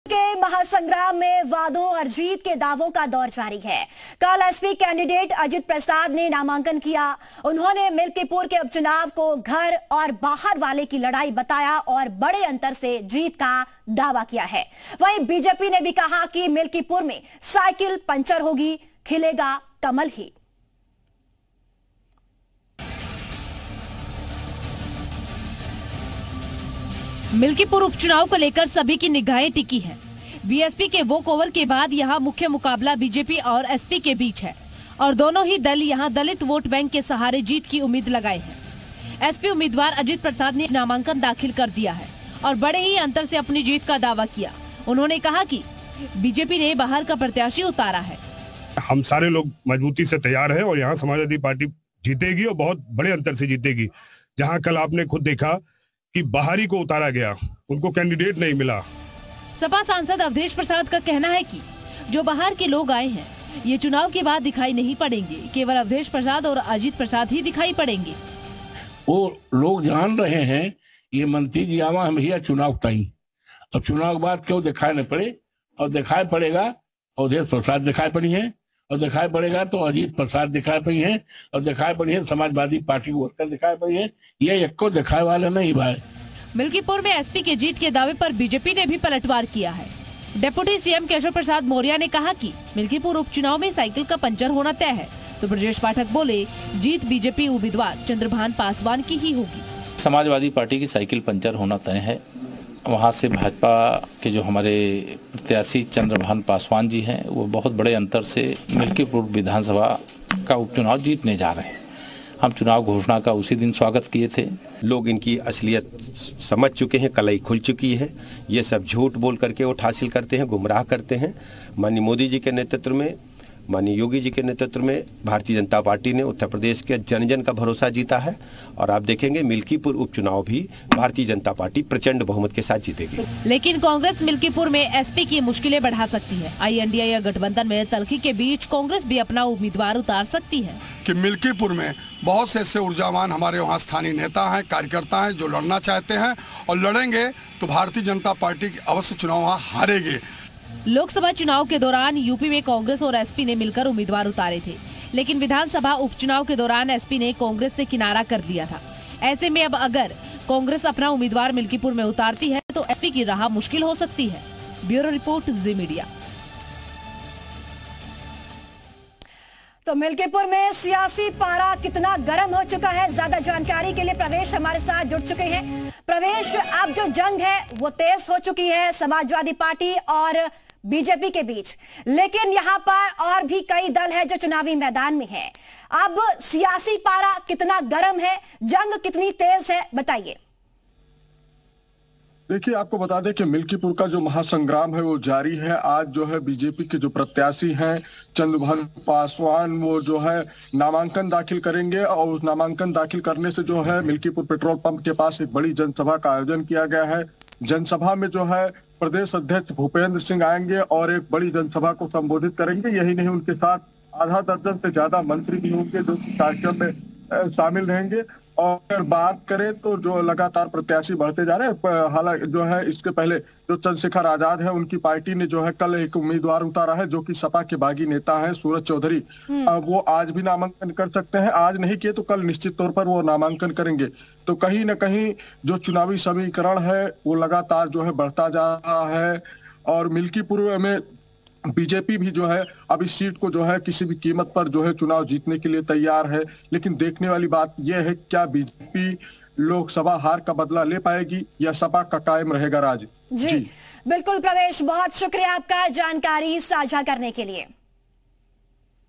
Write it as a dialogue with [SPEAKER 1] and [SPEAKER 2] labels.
[SPEAKER 1] के महासंग्राम में वादों और जीत के दावों का दौर जारी है। कल एसपी कैंडिडेट अजित प्रसाद ने नामांकन किया। उन्होंने मिल्कीपुर के उपचुनाव को घर और बाहर वाले की लड़ाई बताया और बड़े अंतर से जीत का दावा किया है। वहीं बीजेपी ने भी कहा कि मिल्कीपुर में साइकिल पंचर होगी, खिलेगा कमल ही।
[SPEAKER 2] मिल्कीपुर उपचुनाव को लेकर सभी की निगाहें टिकी हैं। बीएसपी के वॉक ओवर के बाद यहां मुख्य मुकाबला बीजेपी और एसपी के बीच है और दोनों ही दल यहां दलित वोट बैंक के सहारे जीत की उम्मीद लगाए हैं। एसपी उम्मीदवार अजित प्रसाद ने नामांकन दाखिल कर दिया है और बड़े ही अंतर से अपनी जीत का दावा किया। उन्होंने कहा कि बीजेपी ने बाहर का प्रत्याशी उतारा है।
[SPEAKER 3] हम सारे लोग मजबूती से तैयार हैं और यहाँ समाजवादी पार्टी जीतेगी और बहुत बड़े अंतर से जीतेगी। जहाँ कल आपने खुद देखा कि बाहरी को उतारा गया, उनको कैंडिडेट नहीं मिला।
[SPEAKER 2] सपा सांसद अवधेश प्रसाद का कहना है कि जो बाहर के लोग आए हैं ये चुनाव के बाद दिखाई नहीं पड़ेंगे, केवल अवधेश प्रसाद और अजित प्रसाद ही दिखाई पड़ेंगे।
[SPEAKER 4] वो लोग जान रहे हैं ये मंत्री जी आवा हम ही चुनाव तई, अब चुनाव के बाद क्यों दिखाई न पड़े, और दिखाई पड़ेगा अवधेश प्रसाद दिखाई पड़ी है, और दिखाई पड़ेगा तो अजीत प्रसाद दिखाई पड़ी है, और दिखाई पड़ी है समाजवादी पार्टी वर्कर दिखाई पड़ी है। ये एक को दिखाई वाले नहीं भाई।
[SPEAKER 2] मिल्कीपुर में एसपी के जीत के दावे पर बीजेपी ने भी पलटवार किया है। डिप्टी सीएम केशव प्रसाद मौर्य ने कहा कि मिल्कीपुर उपचुनाव में साइकिल का पंचर होना तय है, तो ब्रजेश पाठक बोले जीत बीजेपी उम्मीदवार चंद्रभान पासवान की ही होगी।
[SPEAKER 5] समाजवादी पार्टी की साइकिल पंचर होना तय है। वहाँ से भाजपा के जो हमारे प्रत्याशी चंद्रभान पासवान जी हैं वो बहुत बड़े अंतर से मिल्कीपुर विधानसभा का उपचुनाव जीतने जा रहे हैं। हम चुनाव घोषणा का उसी दिन स्वागत किए थे।
[SPEAKER 6] लोग इनकी असलियत समझ चुके हैं, कलई खुल चुकी है। ये सब झूठ बोल करके वोट हासिल करते हैं, गुमराह करते हैं। माननीय मोदी जी के नेतृत्व में, माननीय योगी जी के नेतृत्व में भारतीय जनता पार्टी ने उत्तर प्रदेश के जन जन का भरोसा जीता है और आप देखेंगे मिल्कीपुर उपचुनाव भी भारतीय जनता पार्टी प्रचंड बहुमत के साथ जीतेगी।
[SPEAKER 2] लेकिन कांग्रेस मिल्कीपुर में एसपी की मुश्किलें बढ़ा सकती है। INDA या गठबंधन में तल्खी के बीच कांग्रेस भी अपना उम्मीदवार उतार सकती है।
[SPEAKER 7] कि मिल्कीपुर में बहुत से ऐसे ऊर्जावान हमारे वहाँ स्थानीय नेता हैं, कार्यकर्ता हैं जो लड़ना चाहते हैं और लड़ेंगे तो भारतीय जनता पार्टी अवश्य चुनाव वहाँ हारेगी।
[SPEAKER 2] लोकसभा चुनाव के दौरान यूपी में कांग्रेस और एसपी ने मिलकर उम्मीदवार उतारे थे, लेकिन विधानसभा उपचुनाव के दौरान एसपी ने कांग्रेस से किनारा कर लिया था। ऐसे में अब अगर कांग्रेस अपना उम्मीदवार मिल्कीपुर में उतारती है तो एसपी की राह मुश्किल हो सकती है। ब्यूरो रिपोर्ट, जी मीडिया।
[SPEAKER 1] तो मिल्कीपुर में सियासी पारा कितना गर्म हो चुका है, ज्यादा जानकारी के लिए प्रवेश हमारे साथ जुड़ चुके हैं। प्रवेश, अब जो जंग है वो तेज हो चुकी है समाजवादी पार्टी और बीजेपी के बीच, लेकिन यहाँ पर और भी कई दल है जो चुनावी मैदान में है। अब सियासी पारा कितना गर्म है, जंग कितनी तेज है, बताइए।
[SPEAKER 8] देखिए, आपको बता दें कि मिल्कीपुर का जो महासंग्राम है वो जारी है। आज जो है बीजेपी के जो प्रत्याशी हैं चंद्रभान पासवान, वो जो है नामांकन दाखिल करेंगे और उस नामांकन दाखिल करने से जो है मिल्कीपुर पेट्रोल पंप के पास एक बड़ी जनसभा का आयोजन किया गया है। जनसभा में जो है प्रदेश अध्यक्ष भूपेंद्र सिंह आएंगे और एक बड़ी जनसभा को संबोधित करेंगे। यही नहीं, उनके साथ आधा दर्जन से ज्यादा मंत्री भी होंगे जो कार्यक्रम में शामिल रहेंगे। और अगर बात करें तो जो लगातार प्रत्याशी बढ़ते जा रहे हैं, हालांकि जो है इसके पहले जो चंद्रशेखर आजाद है उनकी पार्टी ने जो है कल एक उम्मीदवार उतारा है जो कि सपा के बागी नेता है सूरज चौधरी। वो आज भी नामांकन कर सकते हैं, आज नहीं किए तो कल निश्चित तौर पर वो नामांकन करेंगे। तो कहीं न कहीं जो चुनावी समीकरण है वो लगातार जो है बढ़ता जा रहा है और मिल्कीपुर में बीजेपी भी जो है अब इस सीट को जो है किसी भी कीमत पर जो है चुनाव जीतने के लिए तैयार है। लेकिन देखने वाली बात यह है क्या बीजेपी लोकसभा हार का बदला ले पाएगी या सपा का कायम रहेगा राज।
[SPEAKER 1] जी बिल्कुल प्रवेश, बहुत शुक्रिया आपका जानकारी साझा करने के लिए।